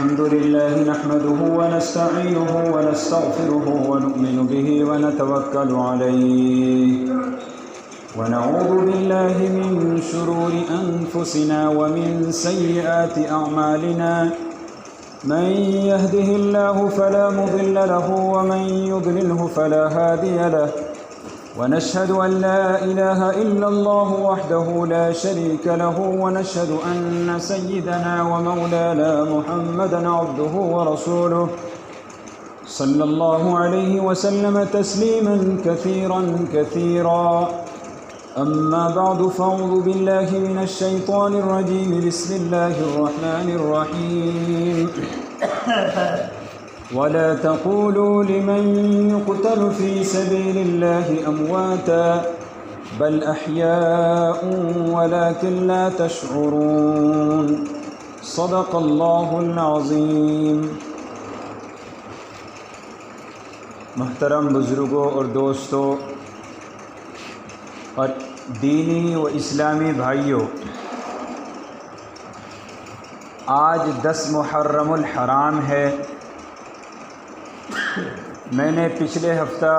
الحمد لله نحمده ونستعينه ونستغفره ونؤمن به ونتوكل عليه ونعوذ بالله من شرور أنفسنا ومن سيئات أعمالنا من يهده الله فلا مضل له ومن يضلله فلا هادي له ونشهد أن لا إله إلا الله وحده لا شريك له ونشهد أن سيدنا ومولانا محمدا عبده ورسوله صلى الله عليه وسلم تسليما كثيرا أما بعد فأعوذ بالله من الشيطان الرجيم بسم الله الرحمن الرحيم ولا تقولوا لمن يقتل في سبيل الله أمواتا بل أحياء ولكن لا تشعرون صدق الله العظيم۔ محترم بزرگوں اور دوستوں اور دینی و اسلامی بھائیوں، آج 10 محرم الحرام ہے۔ میں نے پچھلے ہفتہ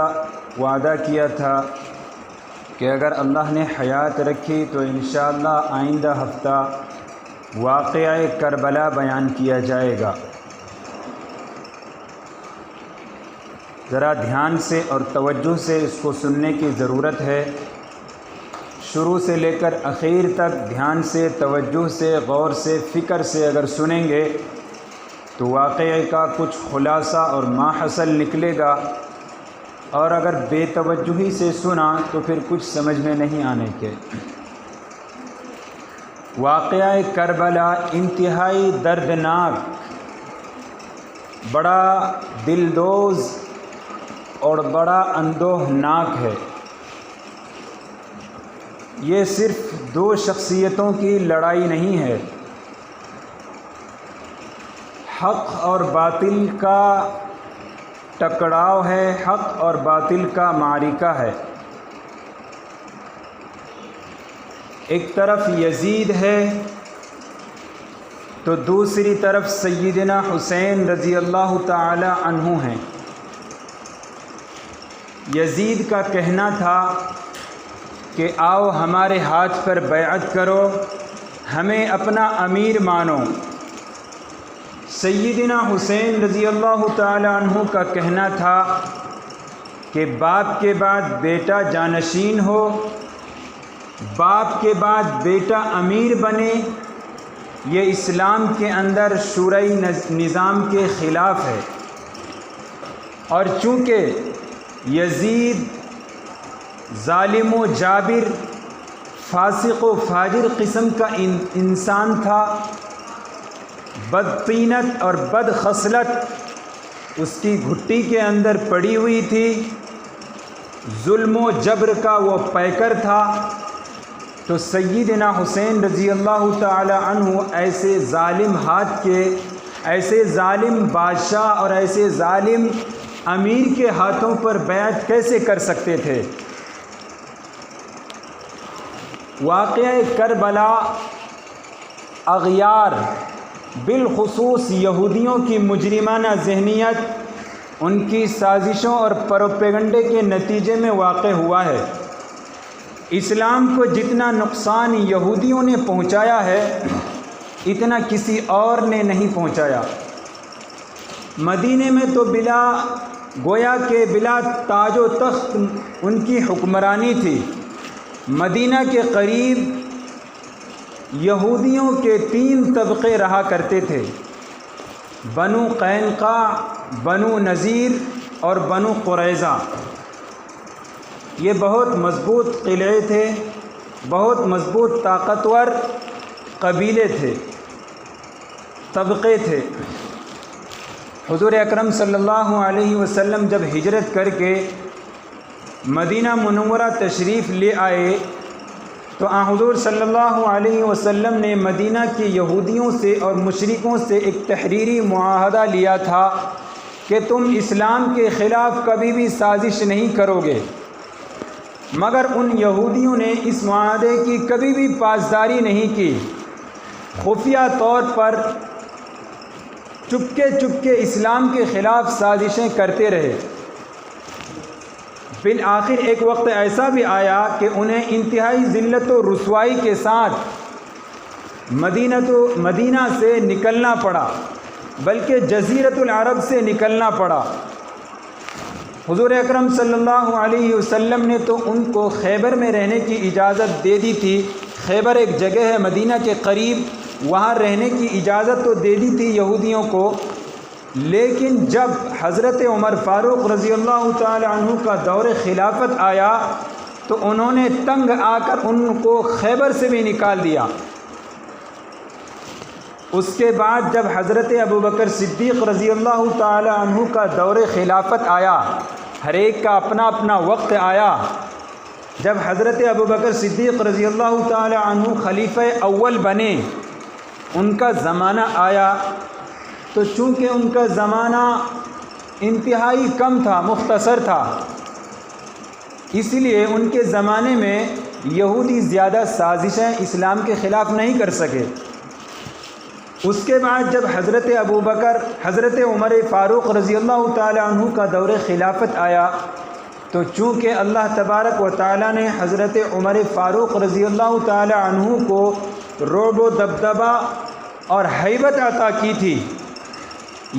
وعدہ کیا تھا کہ اگر اللہ نے حیات رکھی تو انشاءاللہ آئندہ ہفتہ واقعہ کربلا بیان کیا جائے گا۔ ذرا دھیان سے اور توجہ سے اس کو سننے کی ضرورت ہے۔ شروع سے لے کر اخیر تک دھیان سے، توجہ سے، غور سے، فکر سے اگر سنیں گے تو واقعے کا کچھ خلاصہ اور ماحصل نکلے گا، اور اگر بے توجہی سے سنا تو پھر کچھ سمجھ میں نہیں آنے کے۔ واقعہ کربلا انتہائی دردناک، بڑا دلدوز اور بڑا اندوہناک ہے۔ یہ صرف 2 شخصیتوں کی لڑائی نہیں ہے، حق اور باطل کا ٹکراؤ ہے، حق اور باطل کا معرکہ ہے۔ ایک طرف یزید ہے تو دوسری طرف سیدنا حسین رضی اللہ تعالی عنہ ہیں۔ یزید کا کہنا تھا کہ آؤ ہمارے ہاتھ پر بیعت کرو، ہمیں اپنا امیر مانو۔ سیدنا حسین رضی اللہ تعالی عنہ کا کہنا تھا کہ باپ کے بعد بیٹا جانشین ہو، باپ کے بعد بیٹا امیر بنے، یہ اسلام کے اندر شورئی نظام کے خلاف ہے۔ اور چونکہ یزید ظالم و جابر، فاسق و فاجر قسم کا انسان تھا، بدطینت اور بد خصلت اس کی گھٹی کے اندر پڑی ہوئی تھی، ظلم و جبر کا وہ پیکر تھا، تو سیدنا حسین رضی اللہ تعالی عنہ ایسے ظالم ہاتھ کے، ایسے ظالم بادشاہ اور ایسے ظالم امیر کے ہاتھوں پر بیعت کیسے کر سکتے تھے؟ واقعہ کربلا اغیار، بالخصوص یہودیوں کی مجرمانہ ذہنیت، ان کی سازشوں اور پروپیگنڈے کے نتیجے میں واقع ہوا ہے۔ اسلام کو جتنا نقصان یہودیوں نے پہنچایا ہے اتنا کسی اور نے نہیں پہنچایا۔ مدینے میں تو گویا کہ بلا تاج و تخت ان کی حکمرانی تھی۔ مدینہ کے قریب یہودیوں کے 3 طبقے رہا کرتے تھے، بنو قینقاع، بنو نذیر اور بنو قریظہ۔ یہ بہت مضبوط قلعے تھے، بہت مضبوط طاقتور قبیلے تھے، طبقے تھے۔ حضور اکرم صلی اللہ علیہ وسلم جب ہجرت کر کے مدینہ منورہ تشریف لے آئے تو حضور صلی اللہ علیہ وسلم نے مدینہ کے یہودیوں سے اور مشرکوں سے ایک تحریری معاہدہ لیا تھا کہ تم اسلام کے خلاف کبھی بھی سازش نہیں کرو گے، مگر ان یہودیوں نے اس معاہدے کی کبھی بھی پاسداری نہیں کی۔ خفیہ طور پر چپکے اسلام کے خلاف سازشیں کرتے رہے۔ بالآخر ایک وقت ایسا بھی آیا کہ انہیں انتہائی ذلت و رسوائی کے ساتھ مدینہ سے نکلنا پڑا، بلکہ جزیرۃ العرب سے نکلنا پڑا۔ حضور اکرم صلی اللہ علیہ وسلم نے تو ان کو خیبر میں رہنے کی اجازت دے دی تھی۔ خیبر ایک جگہ ہے مدینہ کے قریب، وہاں رہنے کی اجازت تو دے دی تھی یہودیوں کو، لیکن جب حضرت عمر فاروق رضی اللہ تعالی عنہ کا دور خلافت آیا تو انہوں نے تنگ آ کر ان کو خیبر سے بھی نکال دیا۔ اس کے بعد جب حضرت ابوبکر صدیق رضی اللہ تعالی عنہ کا دور خلافت آیا، ہر ایک کا اپنا اپنا وقت آیا۔ جب حضرت ابوبکر صدیق رضی اللہ تعالی عنہ خلیفہ اول بنے، ان کا زمانہ آیا، تو چونکہ ان کا زمانہ انتہائی کم تھا، مختصر تھا، اس لیے ان کے زمانے میں یہودی زیادہ سازشیں اسلام کے خلاف نہیں کر سکے۔ اس کے بعد جب حضرت عمر فاروق رضی اللہ تعالی عنہ کا دور خلافت آیا، تو چونکہ اللہ تبارک و تعالی نے حضرت عمر فاروق رضی اللہ تعالی عنہ کو رعب و دبدبہ اور ہیبت عطا کی تھی،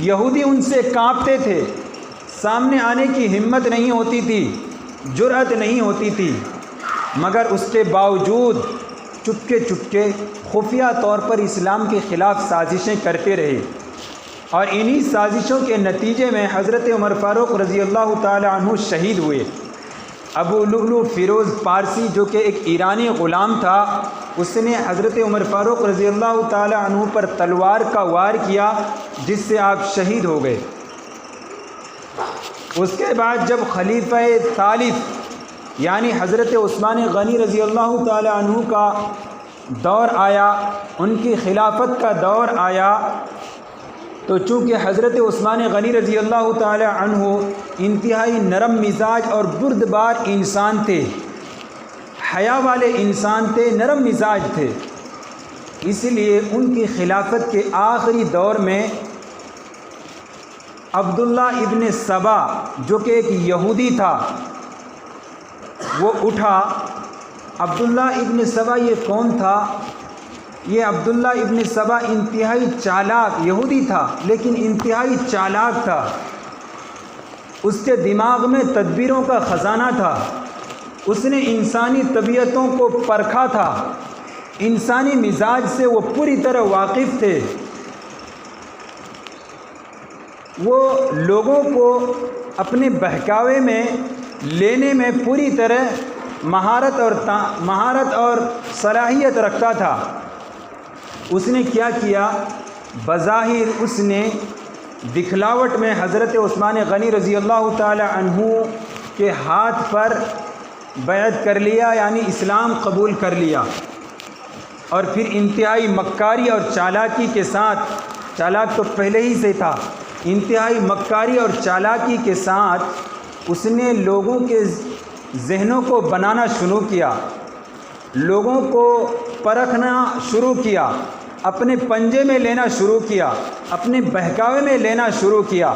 یہودی ان سے کانپتے تھے، سامنے آنے کی ہمت نہیں ہوتی تھی، جرأت نہیں ہوتی تھی، مگر اس کے باوجود چپکے خفیہ طور پر اسلام کے خلاف سازشیں کرتے رہے، اور انہی سازشوں کے نتیجے میں حضرت عمر فاروق رضی اللہ تعالی عنہ شہید ہوئے۔ ابو لؤلؤ فیروز پارسی جو کہ ایک ایرانی غلام تھا، اس نے حضرت عمر فاروق رضی اللہ تعالی عنہ پر تلوار کا وار کیا، جس سے آپ شہید ہو گئے۔ اس کے بعد جب خلیفہ ثالث یعنی حضرت عثمان غنی رضی اللہ تعالی عنہ کا دور آیا، ان کی خلافت کا دور آیا، تو چونکہ حضرت عثمان غنی رضی اللہ تعالی عنہ انتہائی نرم مزاج اور بردبار انسان تھے، حیا والے انسان تھے، نرم مزاج تھے، اس لیے ان کی خلافت کے آخری دور میں عبداللہ ابن سبا جو کہ ایک یہودی تھا، وہ اٹھا۔ عبداللہ ابن سبا یہ کون تھا؟ یہ عبداللہ ابن سبا انتہائی چالاک یہودی تھا، لیکن انتہائی چالاک تھا۔ اس کے دماغ میں تدبیروں کا خزانہ تھا، اس نے انسانی طبیعتوں کو پرکھا تھا، انسانی مزاج سے وہ پوری طرح واقف تھے۔ وہ لوگوں کو اپنے بہکاوے میں لینے میں پوری طرح مہارت اور صلاحیت رکھتا تھا۔ اس نے کیا کیا؟ بظاہر اس نے دکھلاوٹ میں حضرت عثمان غنی رضی اللہ تعالی عنہ کے ہاتھ پر بیعت کر لیا، یعنی اسلام قبول کر لیا، اور پھر انتہائی مکاری اور چالاکی کے ساتھ، چالاک تو پہلے ہی سے تھا، انتہائی مکاری اور چالاکی کے ساتھ اس نے لوگوں کے ذہنوں کو بنانا شروع کیا، لوگوں کو پرکھنا شروع کیا، اپنے پنجے میں لینا شروع کیا، اپنے بہکاوے میں لینا شروع کیا۔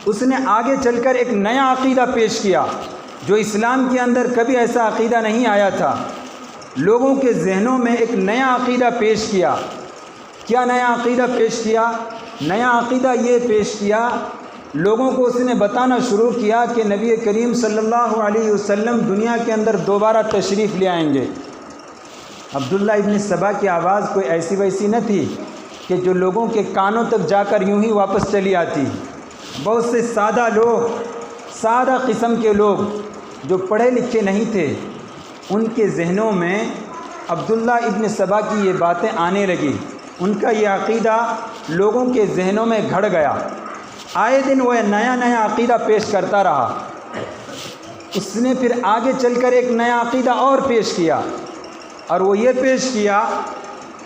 اس نے آگے چل کر ایک نیا عقیدہ پیش کیا جو اسلام کے اندر کبھی ایسا عقیدہ نہیں آیا تھا۔ لوگوں کے ذہنوں میں ایک نیا عقیدہ پیش کیا۔ کیا نیا عقیدہ پیش کیا؟ نیا عقیدہ یہ پیش کیا، لوگوں کو اس نے بتانا شروع کیا کہ نبی کریم صلی اللہ علیہ وسلم دنیا کے اندر دوبارہ تشریف لے آئیں گے۔ عبداللہ ابن سبا کی آواز کوئی ایسی ویسی نہ تھی کہ جو لوگوں کے کانوں تک جا کر یوں ہی واپس چلی آتی۔ بہت سے سادہ لوگ، سادہ قسم کے لوگ جو پڑھے لکھے نہیں تھے، ان کے ذہنوں میں عبداللہ ابن سبا کی یہ باتیں آنے لگی، ان کا یہ عقیدہ لوگوں کے ذہنوں میں گھڑ گیا۔ آئے دن وہ نیا عقیدہ پیش کرتا رہا۔ اس نے پھر آگے چل کر ایک نیا عقیدہ اور پیش کیا، اور وہ یہ پیش کیا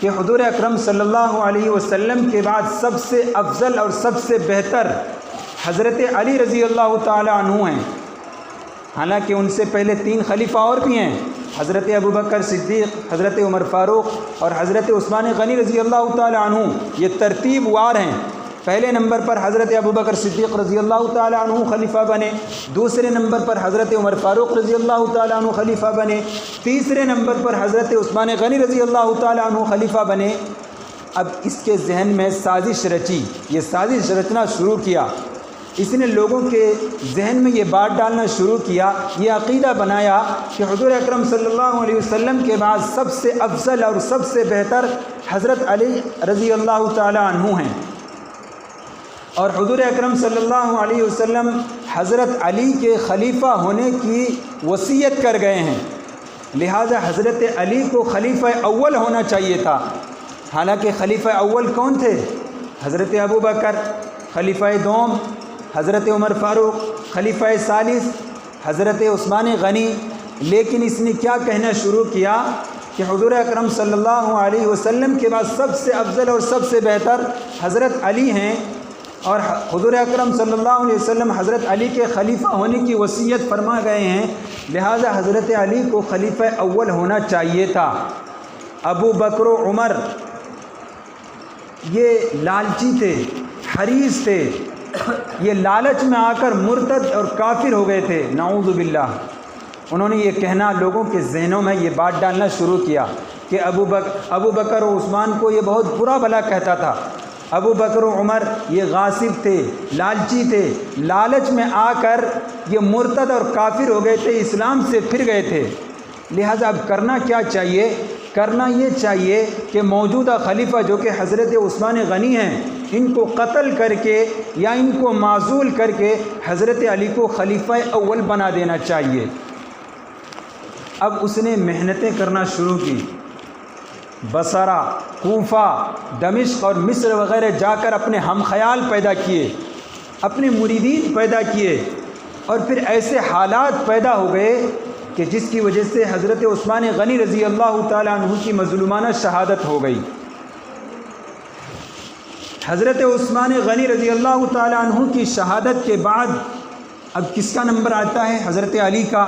کہ حضور اکرم صلی اللہ علیہ وسلم کے بعد سب سے افضل اور سب سے بہتر حضرت علی رضی اللہ تعالی عنہ ہیں۔ حالانکہ ان سے پہلے 3 خلیفہ اور بھی ہیں، حضرت ابوبکر صدیق، حضرت عمر فاروق اور حضرت عثمان غنی رضی اللہ تعالی عنہ، یہ ترتیب وار ہیں۔ پہلے نمبر پر حضرت ابوبکر صدیق رضی اللہ تعالی عنہ خلیفہ بنے، دوسرے نمبر پر حضرت عمر فاروق رضی اللہ تعالی عنہ خلیفہ بنے، تیسرے نمبر پر حضرت عثمان غنی رضی اللہ تعالی عنہ خلیفہ بنے۔ اب اس کے ذہن میں سازش رچی، یہ سازش رچنا شروع کیا، اس نے لوگوں کے ذہن میں یہ بات ڈالنا شروع کیا، یہ عقیدہ بنایا کہ حضور اکرم صلی اللہ علیہ وسلم کے بعد سب سے افضل اور سب سے بہتر حضرت علی رضی اللہ تعالی عنہ ہیں، اور حضور اکرم صلی اللہ علیہ وسلم حضرت علی کے خلیفہ ہونے کی وصیت کر گئے ہیں، لہذا حضرت علی کو خلیفہ اول ہونا چاہیے تھا۔ حالانکہ خلیفہ اول کون تھے؟ حضرت ابوبکر، خلیفہ دوم حضرت عمر فاروق، خلیفہ ثالث حضرت عثمان غنی۔ لیکن اس نے کیا کہنا شروع کیا کہ حضور اکرم صلی اللہ علیہ وسلم کے بعد سب سے افضل اور سب سے بہتر حضرت علی ہیں، اور حضور اکرم صلی اللہ علیہ وسلم حضرت علی کے خلیفہ ہونے کی وصیت فرما گئے ہیں، لہذا حضرت علی کو خلیفہ اول ہونا چاہیے تھا۔ ابو بکر و عمر یہ لالچی تھے، حریص تھے، یہ لالچ میں آ کر مرتد اور کافر ہو گئے تھے، نعوذ باللہ۔ انہوں نے یہ کہنا لوگوں کے ذہنوں میں یہ بات ڈالنا شروع کیا کہ ابو بکر و عثمان کو یہ بہت برا بھلا کہتا تھا، ابو بکر و عمر یہ غاصب تھے، لالچی تھے، لالچ میں آ کر یہ مرتد اور کافر ہو گئے تھے، اسلام سے پھر گئے تھے۔ لہذا اب کرنا کیا چاہیے؟ کرنا یہ چاہیے کہ موجودہ خلیفہ جو کہ حضرت عثمان غنی ہیں، ان کو قتل کر کے یا ان کو معزول کر کے حضرت علی کو خلیفہ اول بنا دینا چاہیے۔ اب اس نے محنتیں کرنا شروع کی، بصرہ، کوفہ، دمشق اور مصر وغیرہ جا کر اپنے ہم خیال پیدا کیے، اپنے مریدین پیدا کیے، اور پھر ایسے حالات پیدا ہو گئے کہ جس کی وجہ سے حضرت عثمان غنی رضی اللہ تعالیٰ عنہ کی مظلومانہ شہادت ہو گئی۔ حضرت عثمان غنی رضی اللہ تعالیٰ عنہ کی شہادت کے بعد اب کس کا نمبر آتا ہے؟ حضرت علی کا۔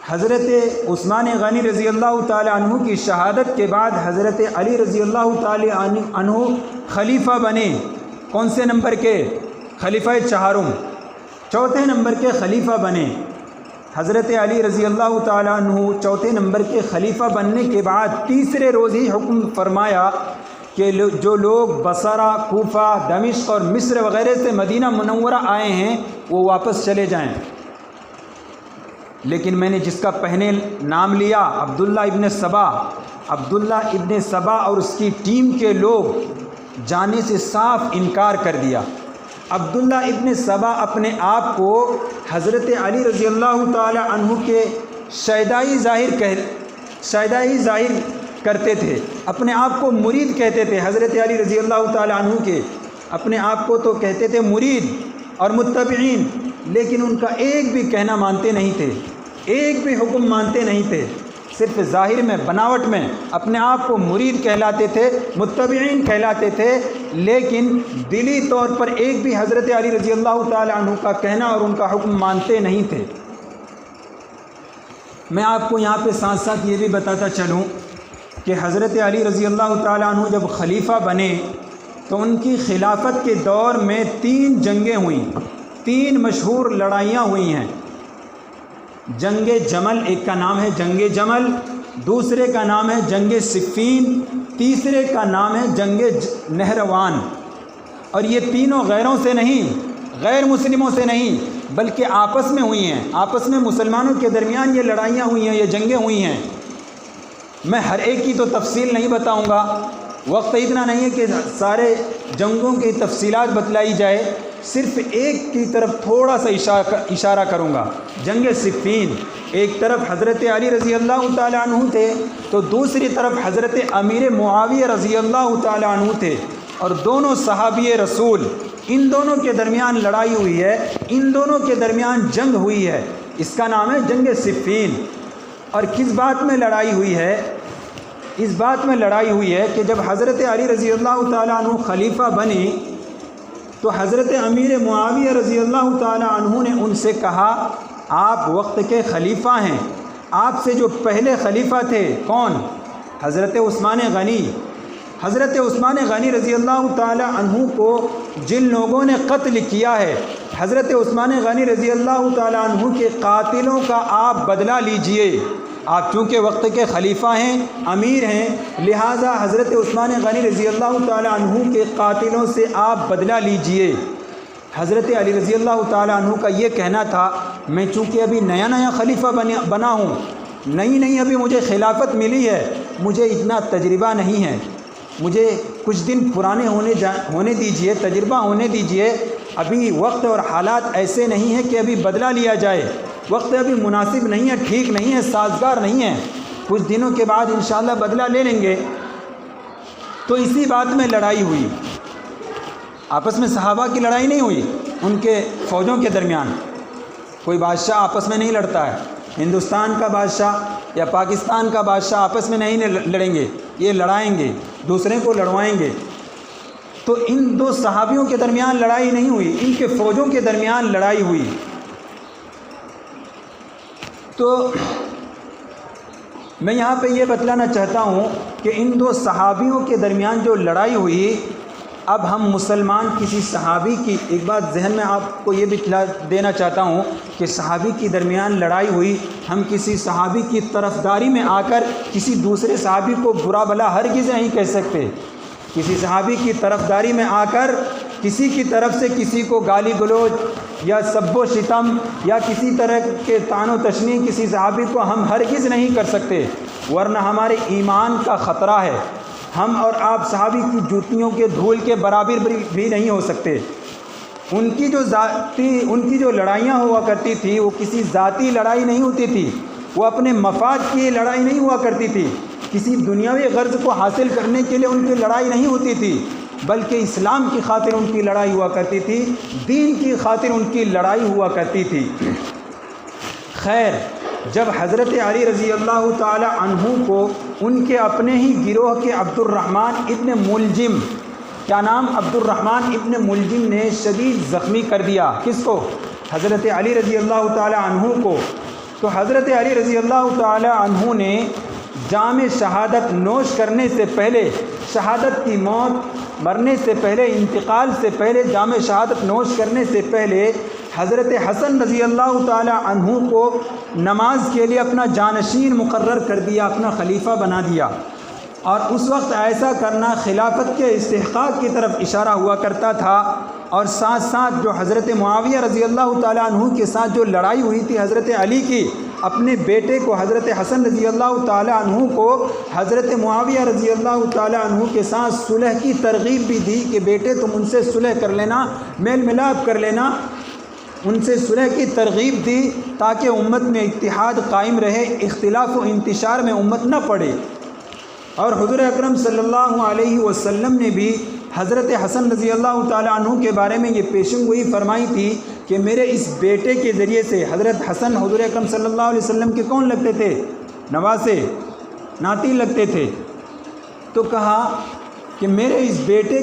حضرت عثمان غنی رضی اللہ تعالیٰ عنہ کی شہادت کے بعد حضرت علی رضی اللہ تعالیٰ عنہ خلیفہ بنے۔ کون سے نمبر کے؟ خلیفہ چہارم، چوتھے نمبر کے خلیفہ بنے۔ حضرت علی رضی اللہ تعالیٰ عنہ چوتھے نمبر کے خلیفہ بننے کے بعد تیسرے روز ہی حکم فرمایا کہ جو لوگ بصرہ، کوفہ، دمشق اور مصر وغیرہ سے مدینہ منورہ آئے ہیں وہ واپس چلے جائیں۔ لیکن میں نے جس کا پہلے نام لیا عبداللہ ابن سبا اور اس کی ٹیم کے لوگ جانے سے صاف انکار کر دیا۔ عبداللہ ابن سبا اپنے آپ کو حضرت علی رضی اللہ تعالی عنہ کے شیدائی ظاہر کرتے تھے، اپنے آپ کو مرید کہتے تھے حضرت علی رضی اللہ تعالی عنہ کے، اپنے آپ کو تو کہتے تھے مرید اور متبعین، لیکن ان کا ایک بھی کہنا مانتے نہیں تھے، ایک بھی حکم مانتے نہیں تھے، صرف ظاہر میں، بناوٹ میں اپنے آپ کو مرید کہلاتے تھے، متبعین کہلاتے تھے، لیکن دلی طور پر ایک بھی حضرت علی رضی اللہ تعالی عنہ کا کہنا اور ان کا حکم مانتے نہیں تھے۔ میں آپ کو یہاں پہ ساتھ ساتھ یہ بھی بتاتا چلوں کہ حضرت علی رضی اللہ تعالی عنہ جب خلیفہ بنے تو ان کی خلافت کے دور میں 3 جنگیں ہوئیں، 3 مشہور لڑائیاں ہوئی ہیں۔ جنگ جمل، ایک کا نام ہے جنگ جمل، دوسرے کا نام ہے جنگ صفین، تیسرے کا نام ہے جنگ نہروان۔ اور یہ تینوں غیروں سے نہیں، غیر مسلموں سے نہیں، بلکہ آپس میں ہوئی ہیں، آپس میں مسلمانوں کے درمیان یہ لڑائیاں ہوئی ہیں، یہ جنگیں ہوئی ہیں۔ میں ہر ایک کی تو تفصیل نہیں بتاؤں گا، وقت اتنا نہیں ہے کہ سارے جنگوں کی تفصیلات بتلائی جائے، صرف ایک کی طرف تھوڑا سا اشارہ کروں گا۔ جنگ صفین، ایک طرف حضرت علی رضی اللہ تعالیٰ عنہ تھے تو دوسری طرف حضرت امیر معاویہ رضی اللہ تعالیٰ عنہ تھے، اور دونوں صحابی رسول، ان دونوں کے درمیان لڑائی ہوئی ہے، ان دونوں کے درمیان جنگ ہوئی ہے، اس کا نام ہے جنگ صفین۔ اور کس بات میں لڑائی ہوئی ہے؟ اس بات میں لڑائی ہوئی ہے کہ جب حضرت علی رضی اللہ تعالیٰ عنہ خلیفہ بنے تو حضرت امیر معاویہ رضی اللہ تعالیٰ عنہ نے ان سے کہا آپ وقت کے خلیفہ ہیں، آپ سے جو پہلے خلیفہ تھے کون؟ حضرت عثمان غنی۔ حضرت عثمان غنی رضی اللہ تعالی عنہ کو جن لوگوں نے قتل کیا ہے، حضرت عثمان غنی رضی اللہ تعالی عنہ کے قاتلوں کا آپ بدلہ لیجئے۔ آپ چونکہ وقت کے خلیفہ ہیں، امیر ہیں، لہٰذا حضرت عثمان غنی رضی اللہ تعالی عنہ کے قاتلوں سے آپ بدلہ لیجئے۔ حضرت علی رضی اللہ تعالی عنہ کا یہ کہنا تھا، میں چونکہ ابھی نیا خلیفہ بنا ہوں، نئی ابھی مجھے خلافت ملی ہے، مجھے اتنا تجربہ نہیں ہے، مجھے کچھ دن پرانے ہونے دیجئے، تجربہ ہونے دیجئے، ابھی وقت اور حالات ایسے نہیں ہیں کہ ابھی بدلہ لیا جائے، وقت ابھی مناسب نہیں ہے، ٹھیک نہیں ہے، سازگار نہیں ہے، کچھ دنوں کے بعد انشاءاللہ بدلہ لے لیں گے۔ تو اسی بات میں لڑائی ہوئی، آپس میں صحابہ کی لڑائی نہیں ہوئی، ان کے فوجوں کے درمیان۔ کوئی بادشاہ آپس میں نہیں لڑتا ہے، ہندوستان کا بادشاہ یا پاکستان کا بادشاہ آپس میں نہیں لڑیں گے، یہ لڑائیں گے، دوسرے کو لڑوائیں گے۔ تو ان دو صحابیوں کے درمیان لڑائی نہیں ہوئی، ان کے فوجوں کے درمیان لڑائی ہوئی۔ تو میں یہاں پہ یہ بتلانا چاہتا ہوں کہ ان دو صحابیوں کے درمیان جو لڑائی ہوئی، اب ہم مسلمان کسی صحابی کی، ایک بات ذہن میں آپ کو یہ بتلا دینا چاہتا ہوں کہ صحابی کی درمیان لڑائی ہوئی، ہم کسی صحابی کی طرفداری میں آ کر کسی دوسرے صحابی کو برا بھلا ہرگز نہیں کہہ سکتے۔ کسی صحابی کی طرفداری میں آ کر کسی کی طرف سے کسی کو گالی گلوچ یا سب و شتم یا کسی طرح کے طعن و تشنیع کسی صحابی کو ہم ہرگز نہیں کر سکتے، ورنہ ہمارے ایمان کا خطرہ ہے۔ ہم اور آپ صحابی کی جوتیوں کے دھول کے برابر بھی نہیں ہو سکتے۔ ان کی جو لڑائیاں ہوا کرتی تھی وہ کسی ذاتی لڑائی نہیں ہوتی تھی، وہ اپنے مفاد کی لڑائی نہیں ہوا کرتی تھی، کسی دنیاوی غرض کو حاصل کرنے کے لیے ان کی لڑائی نہیں ہوتی تھی، بلکہ اسلام کی خاطر ان کی لڑائی ہوا کرتی تھی، دین کی خاطر ان کی لڑائی ہوا کرتی تھی۔ خیر، جب حضرت علی رضی اللہ تعالی عنہ کو ان کے اپنے ہی گروہ کے عبد الرحمن ابن ملجم، کیا نام؟ عبد الرحمن ابن ملجم نے شدید زخمی کر دیا، کس کو؟ حضرت علی رضی اللہ تعالی عنہ کو۔ تو حضرت علی رضی اللہ تعالی عنہ نے جام شہادت نوش کرنے سے پہلے، شہادت کی موت، مرنے سے پہلے، انتقال سے پہلے، جام شہادت نوش کرنے سے پہلے حضرت حسن رضی اللہ تعالی عنہ کو نماز کے لیے اپنا جانشین مقرر کر دیا، اپنا خلیفہ بنا دیا۔ اور اس وقت ایسا کرنا خلافت کے استحقاق کی طرف اشارہ ہوا کرتا تھا، اور ساتھ ساتھ جو حضرت معاویہ رضی اللہ تعالی عنہ کے ساتھ جو لڑائی ہوئی تھی حضرت علی کی، اپنے بیٹے کو حضرت حسن رضی اللہ تعالی عنہ کو حضرت معاویہ رضی اللہ تعالی عنہ کے ساتھ صلح کی ترغیب بھی دی کہ بیٹے تم ان سے صلح کر لینا، میل ملاپ کر لینا، ان سے صلح کی ترغیب دی تاکہ امت میں اتحاد قائم رہے، اختلاف و انتشار میں امت نہ پڑے۔ اور حضور اکرم صلی اللہ علیہ وسلم نے بھی حضرت حسن رضی اللہ تعالی عنہ کے بارے میں یہ پیشن گوئی فرمائی تھی کہ میرے اس بیٹے کے ذریعے سے، حضرت حسن حضور اکرم صلی اللہ علیہ وسلم کے کون لگتے تھے؟ نواسے، ناتی لگتے تھے۔ تو کہا کہ میرے اس بیٹے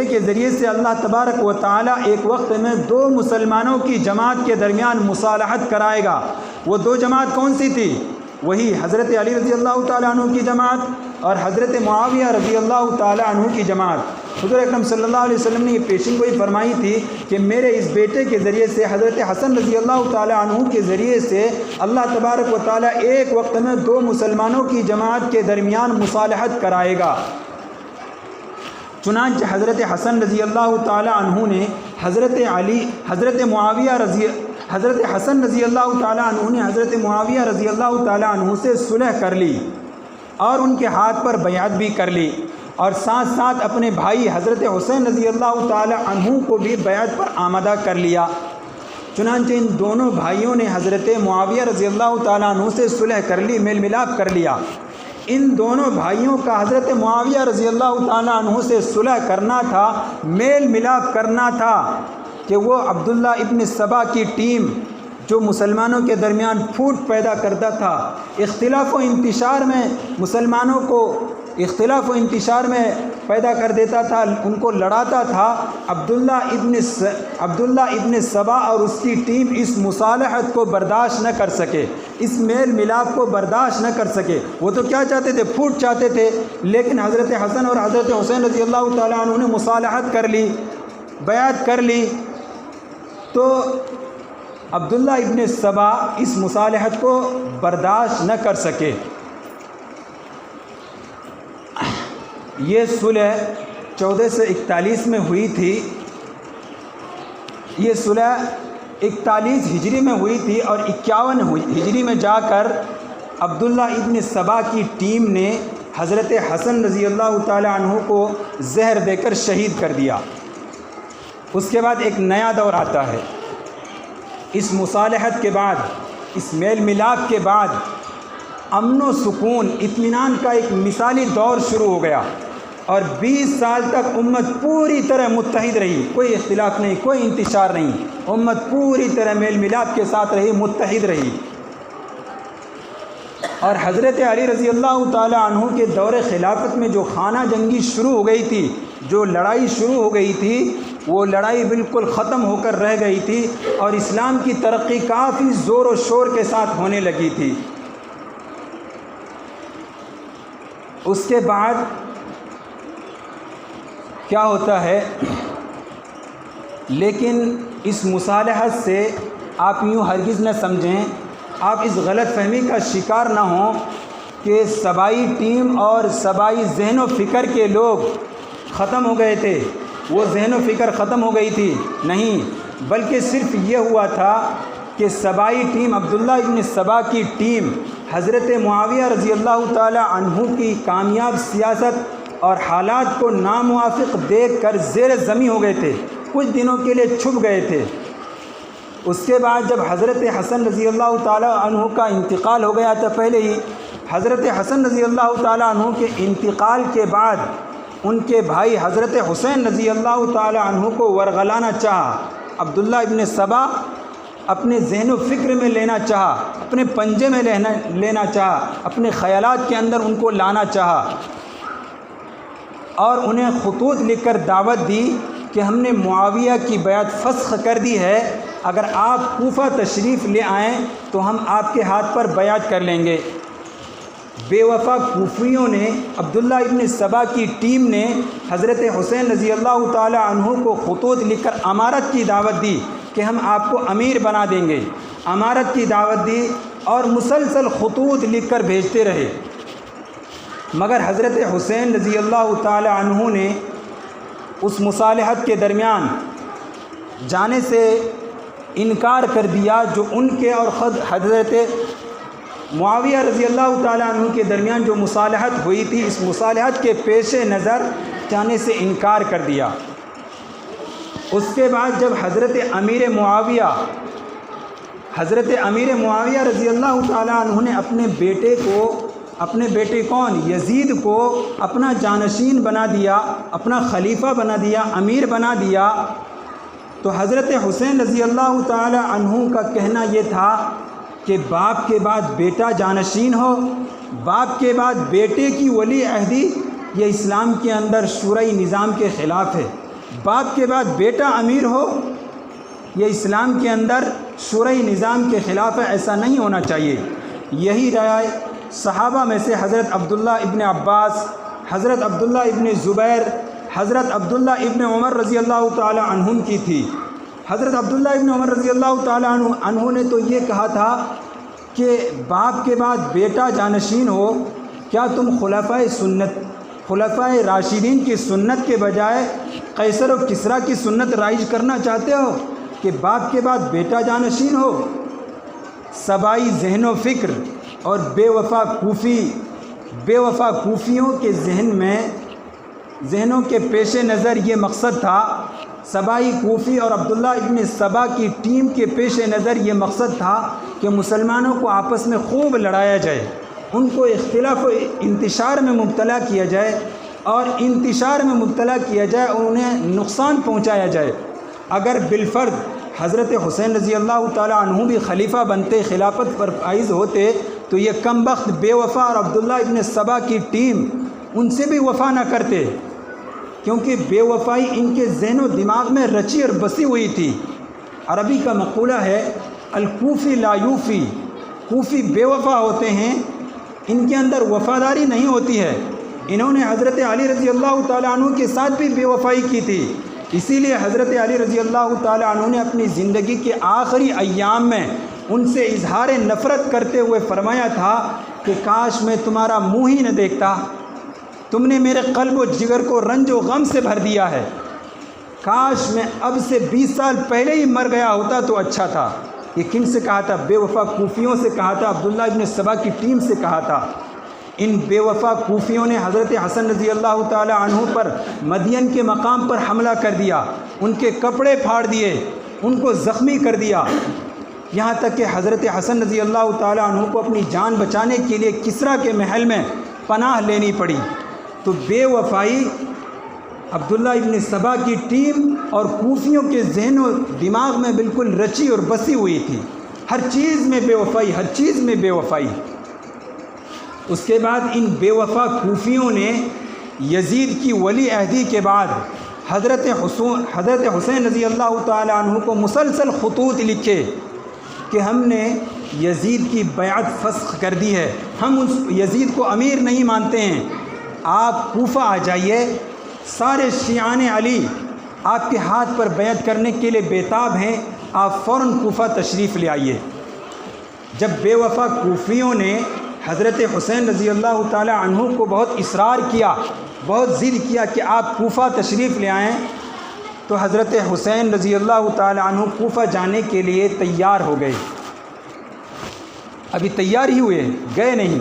کے ذریعے سے اللہ تبارک و تعالیٰ ایک وقت میں دو مسلمانوں کی جماعت کے درمیان مصالحت کرائے گا۔ وہ دو جماعت کون سی تھی؟ وہی حضرت علی رضی اللہ تعالیٰ عنہ کی جماعت اور حضرت معاویہ رضی اللہ تعالیٰ عنہ کی جماعت۔ حضور اکرم صلی اللہ علیہ وسلم نے یہ پیشن گوئی فرمائی تھی کہ میرے اس بیٹے کے ذریعے سے، حضرت حسن رضی اللہ تعالیٰ عنہ کے ذریعے سے، اللہ تبارک و تعالیٰ ایک وقت میں دو مسلمانوں کی جماعت کے درمیان مصالحت کرائے گا۔ چنانچہ حضرت حسن رضی اللہ تعالی عنہ نے حضرت حسن رضی اللہ تعالی عنہ نے حضرت معاویہ رضی اللہ تعالی عنہ سے صلح کر لی اور ان کے ہاتھ پر بیعت بھی کر لی، اور ساتھ ساتھ اپنے بھائی حضرت حسین رضی اللہ تعالی عنہ کو بھی بیعت پر آمادہ کر لیا۔ چنانچہ ان دونوں بھائیوں نے حضرت معاویہ رضی اللہ تعالی عنہ سے صلح کر لی، میل ملاپ کر لیا۔ ان دونوں بھائیوں کا حضرت معاویہ رضی اللہ تعالی عنہ سے صلح کرنا تھا، میل ملاپ کرنا تھا کہ وہ عبداللہ ابن سبا کی ٹیم جو مسلمانوں کے درمیان پھوٹ پیدا کرتا تھا، اختلاف و انتشار میں مسلمانوں کو اختلاف و انتشار میں پیدا کر دیتا تھا، ان کو لڑاتا تھا، عبداللہ ابن سبا اور اس کی ٹیم اس مصالحت کو برداشت نہ کر سکے، اس میل ملاپ کو برداشت نہ کر سکے۔ وہ تو کیا چاہتے تھے؟ پھوٹ چاہتے تھے، لیکن حضرت حسن اور حضرت حسین رضی اللہ تعالیٰ عنہ نے مصالحت کر لی، بیعت کر لی، تو عبداللہ ابن سبا اس مصالحت کو برداشت نہ کر سکے۔ یہ صلح 1441 میں ہوئی تھی، یہ صلح 41 ہجری میں ہوئی تھی، اور 51 ہجری میں جا کر عبداللہ ابن سبا کی ٹیم نے حضرت حسن رضی اللہ تعالی عنہ کو زہر دے کر شہید کر دیا۔ اس کے بعد ایک نیا دور آتا ہے۔ اس مصالحت کے بعد، اس میل ملاپ کے بعد امن و سکون، اطمینان کا ایک مثالی دور شروع ہو گیا، اور 20 سال تک امت پوری طرح متحد رہی، کوئی اختلاف نہیں، کوئی انتشار نہیں، امت پوری طرح میل ملاپ کے ساتھ رہی، متحد رہی۔ اور حضرت علی رضی اللہ تعالی عنہ کے دور خلافت میں جو خانہ جنگی شروع ہو گئی تھی، جو لڑائی شروع ہو گئی تھی، وہ لڑائی بالکل ختم ہو کر رہ گئی تھی، اور اسلام کی ترقی کافی زور و شور کے ساتھ ہونے لگی تھی۔ اس کے بعد کیا ہوتا ہے؟ لیکن اس مصالحت سے آپ یوں ہرگز نہ سمجھیں، آپ اس غلط فہمی کا شکار نہ ہوں کہ سبائی ٹیم اور سبائی ذہن و فکر کے لوگ ختم ہو گئے تھے، وہ ذہن و فکر ختم ہو گئی تھی، نہیں، بلکہ صرف یہ ہوا تھا کہ سبائی ٹیم، عبداللہ ابن سبا کی ٹیم حضرت معاویہ رضی اللہ تعالی عنہ کی کامیاب سیاست اور حالات کو ناموافق دیکھ کر زیر زمیں ہو گئے تھے، کچھ دنوں کے لیے چھپ گئے تھے۔ اس کے بعد جب حضرت حسن رضی اللہ تعالی عنہ کا انتقال ہو گیا تھا، پہلے ہی حضرت حسن رضی اللہ تعالی عنہ کے انتقال کے بعد ان کے بھائی حضرت حسین رضی اللہ تعالی عنہ کو ورغلانا چاہا، عبداللہ ابن سبا اپنے ذہن و فکر میں لینا چاہا، اپنے پنجے میں لینا چاہا، اپنے خیالات کے اندر ان کو لانا چاہا، اور انہیں خطوط لکھ کر دعوت دی کہ ہم نے معاویہ کی بیعت فسخ کر دی ہے، اگر آپ کوفہ تشریف لے آئیں تو ہم آپ کے ہاتھ پر بیعت کر لیں گے۔ بے وفا کوفیوں نے، عبداللہ ابن سبا کی ٹیم نے حضرت حسین رضی اللہ تعالی عنہ کو خطوط لکھ کر امارت کی دعوت دی کہ ہم آپ کو امیر بنا دیں گے، امارت کی دعوت دی، اور مسلسل خطوط لکھ کر بھیجتے رہے، مگر حضرت حسین رضی اللہ تعالی عنہ نے اس مصالحت کے درمیان جانے سے انکار کر دیا، جو ان کے اور خود حضرت معاویہ رضی اللہ تعالیٰ عنہ کے درمیان جو مصالحت ہوئی تھی، اس مصالحت کے پیش نظر جانے سے انکار کر دیا۔ اس کے بعد جب حضرت امیر معاویہ رضی اللہ تعالیٰ عنہ نے اپنے بیٹے کون؟ یزید کو اپنا جانشین بنا دیا، اپنا خلیفہ بنا دیا، امیر بنا دیا، تو حضرت حسین رضی اللہ تعالی عنہ کا کہنا یہ تھا کہ باپ کے بعد بیٹا جانشین ہو، باپ کے بعد بیٹے کی ولی عہدی، یہ اسلام کے اندر شورئی نظام کے خلاف ہے۔ باپ کے بعد بیٹا امیر ہو، یہ اسلام کے اندر شورئی نظام کے خلاف ہے، ایسا نہیں ہونا چاہیے۔ یہی رائے صحابہ میں سے حضرت عبداللہ ابن عباس، حضرت عبداللہ ابن زبیر، حضرت عبداللہ ابن عمر رضی اللہ تعالی عنہم کی تھی۔ حضرت عبداللہ ابن عمر رضی اللہ تعالی عنہ نے تو یہ کہا تھا کہ باپ کے بعد بیٹا جانشین ہو، کیا تم خلفائے راشدین کی سنت کے بجائے قیصر و کسریٰ کی سنت رائج کرنا چاہتے ہو کہ باپ کے بعد بیٹا جانشین ہو؟ سبائی ذہن و فکر اور بے وفا کوفیوں کے ذہنوں کے پیش نظر یہ مقصد تھا، سبائی کوفی اور عبداللہ ابن سبا کی ٹیم کے پیش نظر یہ مقصد تھا کہ مسلمانوں کو آپس میں خوب لڑایا جائے، ان کو اختلاف و انتشار میں مبتلا کیا جائے، اور انتشار میں مبتلا کیا جائے اور انہیں نقصان پہنچایا جائے۔ اگر بالفرض حضرت حسین رضی اللہ تعالیٰ عنہ بھی خلیفہ بنتے، خلافت پر فائز ہوتے، تو یہ کم بخت بے وفا اور عبداللہ ابن سبا کی ٹیم ان سے بھی وفا نہ کرتے، کیونکہ بے وفائی ان کے ذہن و دماغ میں رچی اور بسی ہوئی تھی۔ عربی کا مقولہ ہے الکوفی لا یوفی، کوفی بے وفا ہوتے ہیں، ان کے اندر وفاداری نہیں ہوتی ہے۔ انہوں نے حضرت علی رضی اللہ تعالیٰ عنہ کے ساتھ بھی بے وفائی کی تھی، اسی لیے حضرت علی رضی اللہ تعالیٰ عنہ نے اپنی زندگی کے آخری ایام میں ان سے اظہار نفرت کرتے ہوئے فرمایا تھا کہ کاش میں تمہارا منہ ہی نہ دیکھتا، تم نے میرے قلب و جگر کو رنج و غم سے بھر دیا ہے، کاش میں اب سے 20 سال پہلے ہی مر گیا ہوتا تو اچھا تھا۔ یہ کن سے کہا تھا؟ بے وفا کوفیوں سے کہا تھا، عبداللہ ابن سبا کی ٹیم سے کہا تھا۔ ان بے وفا کوفیوں نے حضرت حسن رضی اللہ تعالی عنہ پر مدین کے مقام پر حملہ کر دیا، ان کے کپڑے پھاڑ دیے، ان کو زخمی کر دیا، یہاں تک کہ حضرت حسن رضی اللہ تعالی عنہ کو اپنی جان بچانے کے لیے کسریٰ کے محل میں پناہ لینی پڑی۔ تو بے وفائی عبداللہ ابن سبا کی ٹیم اور کوفیوں کے ذہن و دماغ میں بالکل رچی اور بسی ہوئی تھی، ہر چیز میں بے وفائی، ہر چیز میں بے وفائی۔ اس کے بعد ان بے وفا کوفیوں نے یزید کی ولی عہدی کے بعد حضرت حسین رضی اللہ تعالی عنہ کو مسلسل خطوط لکھے کہ ہم نے یزید کی بیعت فسخ کر دی ہے، ہم اس یزید کو امیر نہیں مانتے ہیں، آپ کوفہ آ جائیے، سارے شیعان علی آپ کے ہاتھ پر بیعت کرنے کے لیے بیتاب ہیں، آپ فوراً کوفہ تشریف لے آئیے۔ جب بے وفا کوفیوں نے حضرت حسین رضی اللہ تعالی عنہ کو بہت اصرار کیا، بہت ضد کیا کہ آپ کوفہ تشریف لے آئیں، تو حضرت حسین رضی اللہ تعالی عنہ کوفہ جانے کے لیے تیار ہو گئے۔ ابھی تیار ہی ہوئے، گئے نہیں،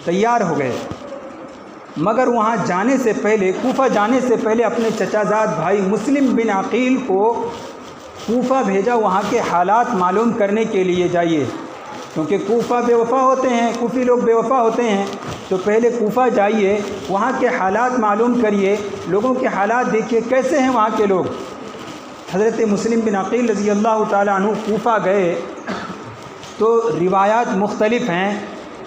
تیار ہو گئے، مگر وہاں جانے سے پہلے، کوفہ جانے سے پہلے اپنے چچا زاد بھائی مسلم بن عقیل کو کوفہ بھیجا، وہاں کے حالات معلوم کرنے کے لیے جائیے، کیونکہ کوفہ بے وفا ہوتے ہیں، کوفی لوگ بے وفا ہوتے ہیں، تو پہلے کوفہ جائیے، وہاں کے حالات معلوم کریے، لوگوں کے حالات دیکھیے کیسے ہیں وہاں کے لوگ۔ حضرت مسلم بن عقیل رضی اللہ تعالیٰ عنہ کوفہ گئے تو روایات مختلف ہیں،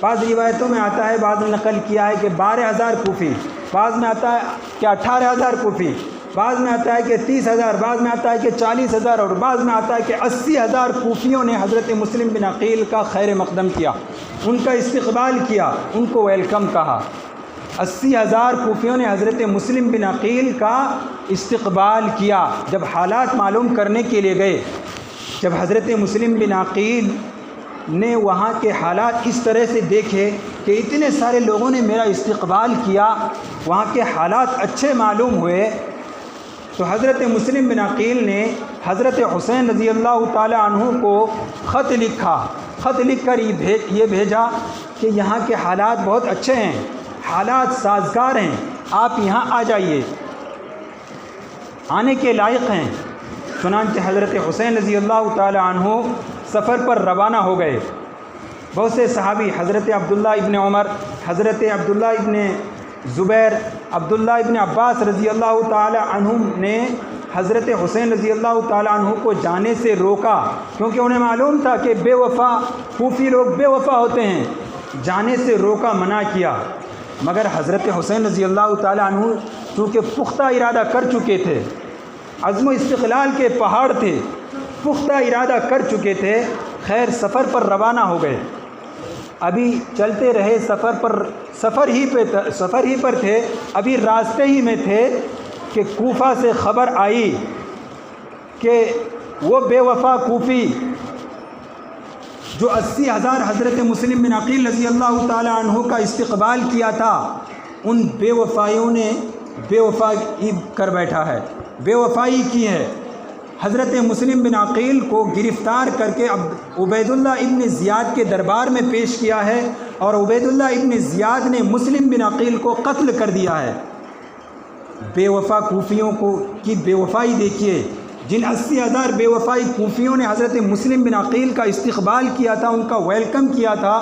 بعض روایتوں میں آتا ہے، بعض نے نقل کیا ہے کہ 12,000 کوفی، بعض میں آتا ہے کہ 18,000 کوفی، بعض میں آتا ہے کہ 30,000، بعض میں آتا ہے کہ 40,000، اور بعض میں آتا ہے کہ 80,000 کوفیوں نے حضرت مسلم بن عقیل کا خیر مقدم کیا، ان کا استقبال کیا، ان کو ویلکم کہا۔ 80,000 کوفیوں نے حضرت مسلم بن عقیل کا استقبال کیا۔ جب حالات معلوم کرنے کے لیے گئے، جب حضرت مسلم بن عقیل نے وہاں کے حالات اس طرح سے دیکھے کہ اتنے سارے لوگوں نے میرا استقبال کیا، وہاں کے حالات اچھے معلوم ہوئے، تو حضرت مسلم بن عقیل نے حضرت حسین رضی اللہ تعالی عنہ کو خط لکھا، خط لکھ کر یہ بھیجا کہ یہاں کے حالات بہت اچھے ہیں، حالات سازگار ہیں، آپ یہاں آ جائیے، آنے کے لائق ہیں۔ چنانچہ حضرت حسین رضی اللہ تعالی عنہ سفر پر روانہ ہو گئے۔ بہت سے صحابی، حضرت عبداللہ ابن عمر، حضرت عبداللہ ابن زبیر، عبداللہ ابن عباس رضی اللہ تعالی عنہ نے حضرت حسین رضی اللہ تعالی عنہ کو جانے سے روکا، کیونکہ انہیں معلوم تھا کہ بے وفا کوفی لوگ بے وفا ہوتے ہیں، جانے سے روکا، منع کیا۔ مگر حضرت حسین رضی اللہ تعالی عنہ چونکہ پختہ ارادہ کر چکے تھے، عزم و استقلال کے پہاڑ تھے، پختہ ارادہ کر چکے تھے، خیر سفر پر روانہ ہو گئے۔ ابھی چلتے رہے، سفر ہی پر تھے، ابھی راستے ہی میں تھے کہ کوفہ سے خبر آئی کہ وہ بے وفا کوفی جو 80,000 حضرت مسلم بن عقیل رضی اللہ تعالی عنہ کا استقبال کیا تھا، ان بے وفائیوں نے بے وفائی کر بیٹھا ہے، بے وفائی کی ہے۔ حضرت مسلم بن عقیل کو گرفتار کر کے عبید اللہ ابن زیاد کے دربار میں پیش کیا ہے، اور عبید اللہ ابن زیاد نے مسلم بن عقیل کو قتل کر دیا ہے۔ بے وفا کوفیوں کی بے وفائی دیکھیے، جن 80,000 بے وفائی کوفیوں نے حضرت مسلم بن عقیل کا استقبال کیا تھا، ان کا ویلکم کیا تھا،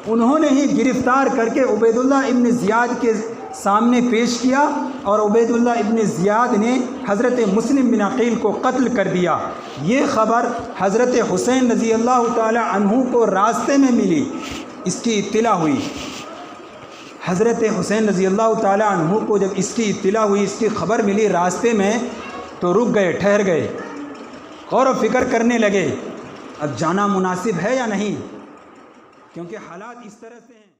انہوں نے ہی گرفتار کر کے عبید اللہ ابن زیاد کے سامنے پیش کیا، اور عبید اللہ ابن زیاد نے حضرت مسلم بن عقیل کو قتل کر دیا۔ یہ خبر حضرت حسین رضی اللہ تعالی عنہ کو راستے میں ملی، اس کی اطلاع ہوئی۔ حضرت حسین رضی اللہ تعالیٰ عنہ کو جب اس کی اطلاع ہوئی، اس کی خبر ملی راستے میں، تو رک گئے، ٹھہر گئے، غور و فکر کرنے لگے اب جانا مناسب ہے یا نہیں، کیونکہ حالات اس طرح سے ہیں۔